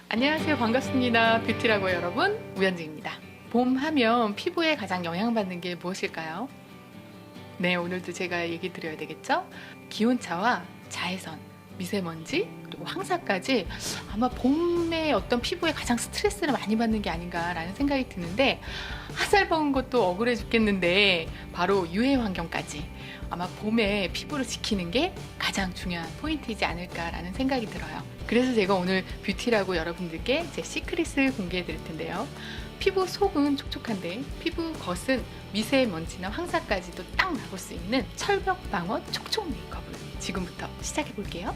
안녕하세요. 반갑습니다. 뷰티라고 여러분, 우현진입니다. 봄 하면 피부에 가장 영향받는 게 무엇일까요? 네, 오늘도 제가 얘기 드려야 되겠죠? 기온차와 자외선, 미세먼지, 그리고 황사까지 아마 봄에 어떤 피부에 가장 스트레스를 많이 받는 게 아닌가라는 생각이 드는데, 핫살 먹은 것도 억울해 죽겠는데 바로 유해 환경까지 아마 봄에 피부를 지키는 게 가장 중요한 포인트이지 않을까라는 생각이 들어요. 그래서 제가 오늘 뷰티라고 여러분들께 제 시크릿을 공개해 드릴 텐데요. 피부 속은 촉촉한데 피부 겉은 미세먼지나 황사까지도 딱 막을 수 있는 철벽 방어 촉촉 메이크업을 지금부터 시작해 볼게요.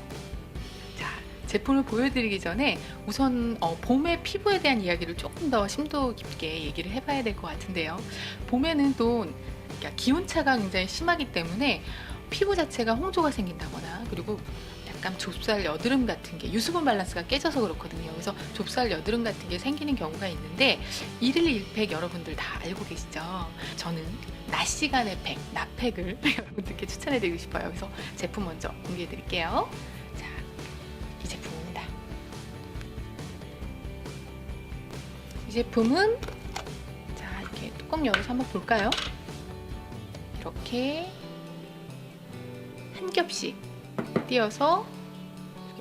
자, 제품을 보여드리기 전에 우선 봄의 피부에 대한 이야기를 조금 더 심도 깊게 얘기를 해봐야 될 것 같은데요. 봄에는 또 기온차가 굉장히 심하기 때문에 피부 자체가 홍조가 생긴다거나, 그리고 약간 좁쌀 여드름 같은 게, 유수분 밸런스가 깨져서 그렇거든요. 그래서 좁쌀 여드름 같은 게 생기는 경우가 있는데, 일일 일팩 여러분들 다 알고 계시죠? 저는 낮 시간의 팩, 낮팩을 여러분들께 추천해드리고 싶어요. 그래서 제품 먼저 공개해드릴게요. 자, 이 제품입니다. 이 제품은, 자, 이렇게 뚜껑 열어서 한번 볼까요? 이렇게 한 겹씩 띄어서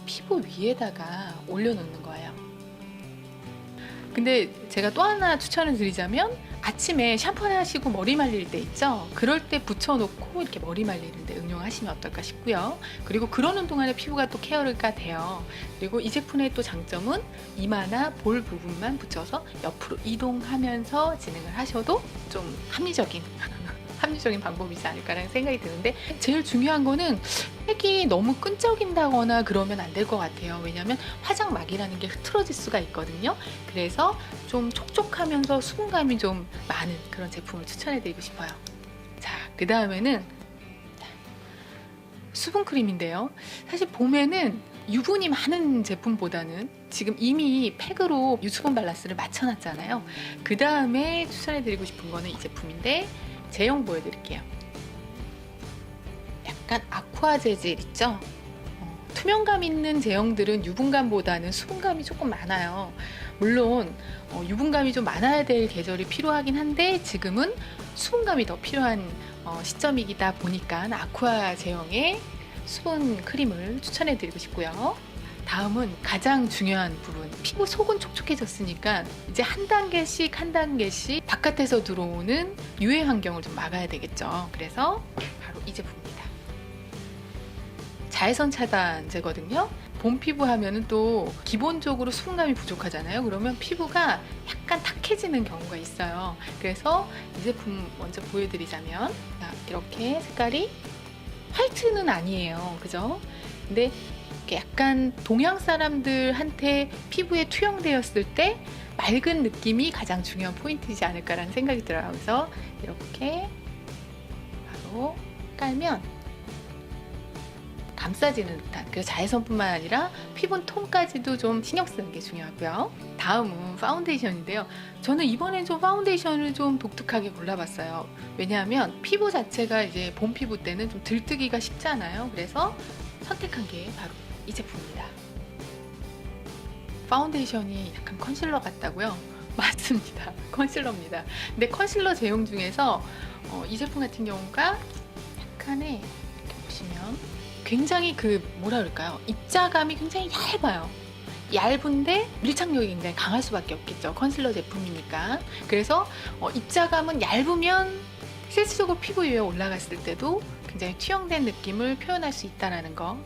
피부 위에다가 올려놓는 거예요. 근데 제가 또 하나 추천을 드리자면, 아침에 샴푸 하시고 머리 말릴 때 있죠? 그럴 때 붙여놓고 이렇게 머리 말리는데 응용하시면 어떨까 싶고요. 그리고 그러는 동안에 피부가 또 케어가 돼요. 그리고 이 제품의 또 장점은 이마나 볼 부분만 붙여서 옆으로 이동하면서 진행을 하셔도 좀 합리적인 방법이지 않을까라는 생각이 드는데, 제일 중요한 거는 색이 너무 끈적인다거나 그러면 안 될 것 같아요. 왜냐하면 화장막이라는 게 흐트러질 수가 있거든요. 그래서 좀 촉촉하면서 수분감이 좀 많은 그런 제품을 추천해드리고 싶어요. 자, 그 다음에는 수분크림인데요. 사실 봄에는 유분이 많은 제품보다는 지금 이미 팩으로 유수분 밸런스를 맞춰놨잖아요. 그 다음에 추천해드리고 싶은 거는 이 제품인데, 제형 보여드릴게요. 약간 아쿠아 재질 있죠? 투명감 있는 제형들은 유분감보다는 수분감이 조금 많아요. 물론 유분감이 좀 많아야 될 계절이 필요하긴 한데, 지금은 수분감이 더 필요한 시점이다 보니까 아쿠아 제형의 수분 크림을 추천해 드리고 싶고요. 다음은 가장 중요한 부분, 피부 속은 촉촉해졌으니까 이제 한 단계씩 바깥에서 들어오는 유해 환경을 좀 막아야 되겠죠. 그래서 바로 이 제품입니다. 자외선 차단제거든요. 봄 피부 하면은 또 기본적으로 수분감이 부족하잖아요. 그러면 피부가 약간 탁해지는 경우가 있어요. 그래서 이 제품 먼저 보여드리자면, 이렇게 색깔이 화이트는 아니에요, 그죠? 근데 약간 동양 사람들한테 피부에 투영되었을 때 맑은 느낌이 가장 중요한 포인트이지 않을까라는 생각이 들어요. 그래서 이렇게 바로 깔면 감싸지는 듯한, 그래서 자외선뿐만 아니라 피부 톤까지도 좀 신경 쓰는 게 중요하고요. 다음은 파운데이션인데요. 저는 이번엔 좀 파운데이션을 좀 독특하게 골라봤어요. 왜냐하면 피부 자체가 이제 봄 피부 때는 좀 들뜨기가 쉽잖아요. 그래서 선택한 게 바로 이 제품입니다. 파운데이션이 약간 컨실러 같다고요? 맞습니다. 컨실러입니다. 근데 컨실러 제형 중에서 이 제품 같은 경우가 약간의, 이렇게 보시면 굉장히 뭐라 그럴까요? 입자감이 굉장히 얇아요. 얇은데 밀착력이 굉장히 강할 수밖에 없겠죠. 컨실러 제품이니까. 그래서 입자감은 얇으면 실질적으로 피부 위에 올라갔을 때도 굉장히 투영된 느낌을 표현할 수 있다는 거.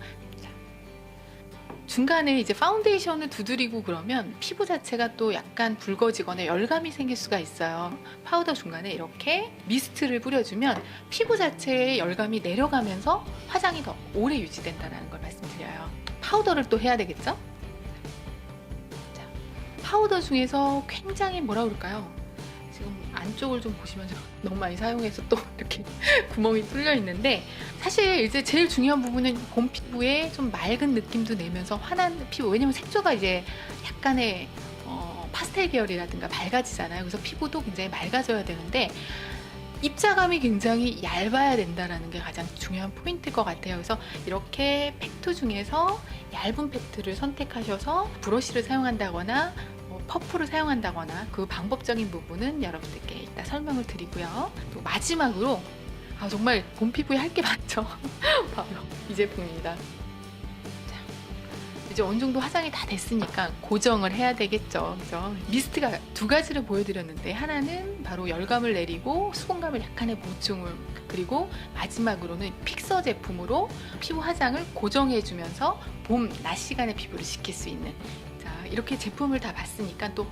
중간에 이제 파운데이션을 두드리고 그러면 피부 자체가 또 약간 붉어지거나 열감이 생길 수가 있어요. 파우더 중간에 이렇게 미스트를 뿌려주면 피부 자체의 열감이 내려가면서 화장이 더 오래 유지된다는 걸 말씀드려요. 파우더를 또 해야 되겠죠? 자, 파우더 중에서 굉장히 뭐라 그럴까요? 지금 안쪽을 좀 보시면 너무 많이 사용해서 또 이렇게 구멍이 뚫려 있는데, 사실 이제 제일 중요한 부분은 봄 피부에 좀 맑은 느낌도 내면서 환한 피부, 왜냐면 색조가 이제 약간의 파스텔 계열이라든가 밝아지잖아요. 그래서 피부도 굉장히 맑아져야 되는데, 입자감이 굉장히 얇아야 된다는 게 가장 중요한 포인트일 것 같아요. 그래서 이렇게 팩트 중에서 얇은 팩트를 선택하셔서 브러쉬를 사용한다거나 퍼프를 사용한다거나 그 방법적인 부분은 여러분들께 이따 설명을 드리고요. 또 마지막으로 정말 봄 피부에 할 게 많죠. 바로 이 제품입니다. 이제 어느 정도 화장이 다 됐으니까 고정을 해야 되겠죠. 그죠? 미스트가 두 가지를 보여드렸는데, 하나는 바로 열감을 내리고 수분감을 약간의 보충을, 그리고 마지막으로는 픽서 제품으로 피부 화장을 고정해주면서 봄, 낮 시간에 피부를 지킬 수 있는, 자, 이렇게 제품을 다 봤으니까 또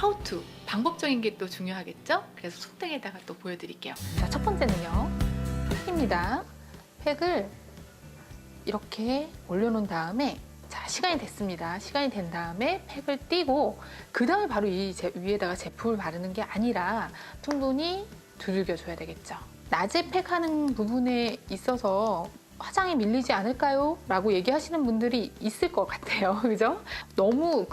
how to, 방법적인 게 또 중요하겠죠? 그래서 손등에다가 또 보여드릴게요. 자, 첫 번째는요, 팩입니다. 팩을 이렇게 올려놓은 다음에, 자, 시간이 됐습니다. 시간이 된 다음에 팩을 띄고 그 다음에 바로 이 위에다가 제품을 바르는 게 아니라 충분히 두들겨줘야 되겠죠. 낮에 팩하는 부분에 있어서 화장이 밀리지 않을까요? 라고 얘기하시는 분들이 있을 것 같아요. 그죠? 너무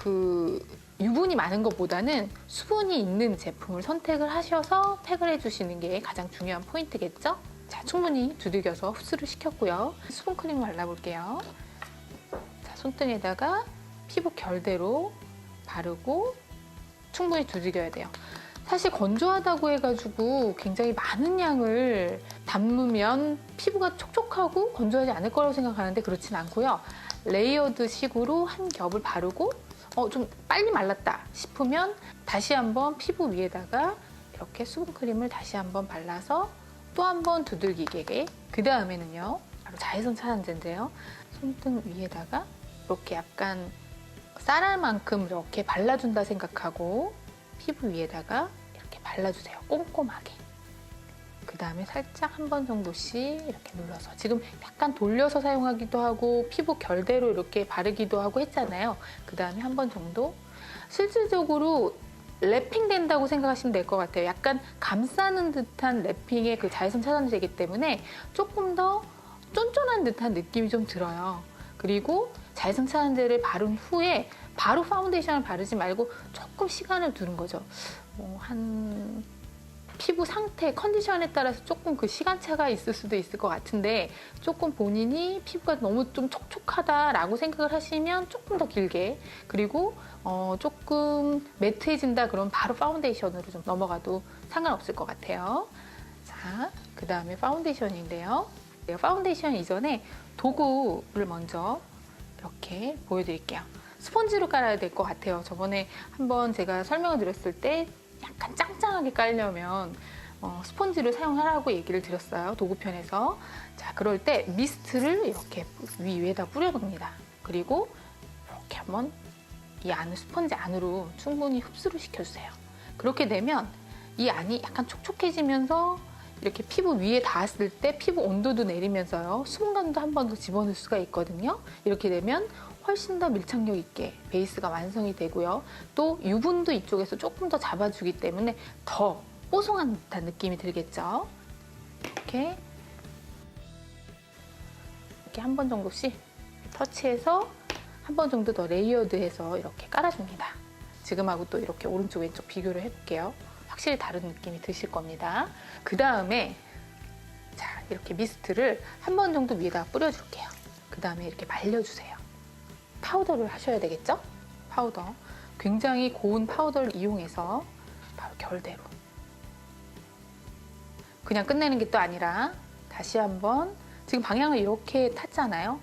유분이 많은 것보다는 수분이 있는 제품을 선택을 하셔서 팩을 해주시는 게 가장 중요한 포인트겠죠? 자, 충분히 두들겨서 흡수를 시켰고요. 수분크림을 발라볼게요. 손등에다가 피부 결대로 바르고 충분히 두들겨야 돼요. 사실 건조하다고 해가지고 굉장히 많은 양을 담으면 피부가 촉촉하고 건조하지 않을 거라고 생각하는데 그렇진 않고요. 레이어드 식으로 한 겹을 바르고 좀 빨리 말랐다 싶으면 다시 한번 피부 위에다가 이렇게 수분크림을 다시 한번 발라서 또 한번 두들기게. 그 다음에는요, 바로 자외선 차단제인데요. 손등 위에다가 이렇게 약간 쌀알 만큼 이렇게 발라준다 생각하고 피부 위에다가 이렇게 발라주세요. 꼼꼼하게. 그 다음에 살짝 한 번 정도씩 이렇게 눌러서, 지금 약간 돌려서 사용하기도 하고 피부 결대로 이렇게 바르기도 하고 했잖아요. 그 다음에 한 번 정도. 실질적으로 랩핑 된다고 생각하시면 될 것 같아요. 약간 감싸는 듯한 랩핑의 그 자외선 차단제이기 때문에 조금 더 쫀쫀한 듯한 느낌이 좀 들어요. 그리고 자외선 차단제를 바른 후에 바로 파운데이션을 바르지 말고 조금 시간을 두는 거죠. 한 피부 상태, 컨디션에 따라서 조금 그 시간차가 있을 수도 있을 것 같은데, 조금 본인이 피부가 너무 좀 촉촉하다라고 생각을 하시면 조금 더 길게, 그리고 조금 매트해진다 그러면 바로 파운데이션으로 좀 넘어가도 상관없을 것 같아요. 자, 그 다음에 파운데이션인데요. 파운데이션 이전에 도구를 먼저 이렇게 보여드릴게요. 스펀지로 깔아야 될 것 같아요. 저번에 한번 제가 설명을 드렸을 때 약간 짱짱하게 깔려면 스펀지를 사용하라고 얘기를 드렸어요. 도구편에서. 자, 그럴 때 미스트를 이렇게 위에다 뿌려놓습니다. 그리고 이렇게 한번 이 안을 스펀지 안으로 충분히 흡수를 시켜주세요. 그렇게 되면 이 안이 약간 촉촉해지면서 이렇게 피부 위에 닿았을 때 피부 온도도 내리면서요, 수분감도 한 번 더 집어넣을 수가 있거든요. 이렇게 되면 훨씬 더 밀착력 있게 베이스가 완성이 되고요. 또 유분도 이쪽에서 조금 더 잡아주기 때문에 더 뽀송한 듯한 느낌이 들겠죠. 이렇게 한 번 정도씩 터치해서 한 번 정도 더 레이어드해서 이렇게 깔아줍니다. 지금하고 또 이렇게 오른쪽 왼쪽 비교를 해볼게요. 확실히 다른 느낌이 드실 겁니다. 그 다음에 자, 이렇게 미스트를 한 번 정도 위에다 뿌려줄게요. 그 다음에 이렇게 말려주세요. 파우더를 하셔야 되겠죠? 파우더. 굉장히 고운 파우더를 이용해서 바로 결대로. 그냥 끝내는 게 또 아니라 다시 한번, 지금 방향을 이렇게 탔잖아요.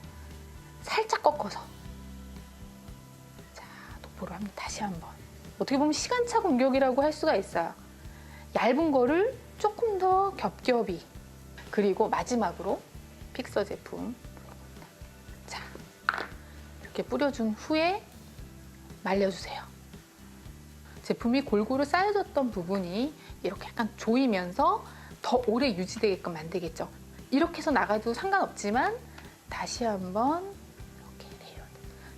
살짝 꺾어서. 자, 도포를 합니다. 다시 한번. 어떻게 보면 시간차 공격이라고 할 수가 있어요. 얇은 거를 조금 더 겹겹이. 그리고 마지막으로 픽서 제품. 자, 이렇게 뿌려준 후에 말려주세요. 제품이 골고루 쌓여졌던 부분이 이렇게 약간 조이면서 더 오래 유지되게끔 만들겠죠. 이렇게 해서 나가도 상관없지만 다시 한번 이렇게 레이어드.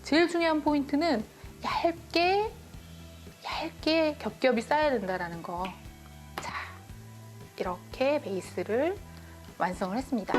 제일 중요한 포인트는 얇게 겹겹이 쌓여야 된다는 거. 자, 이렇게 베이스를 완성을 했습니다.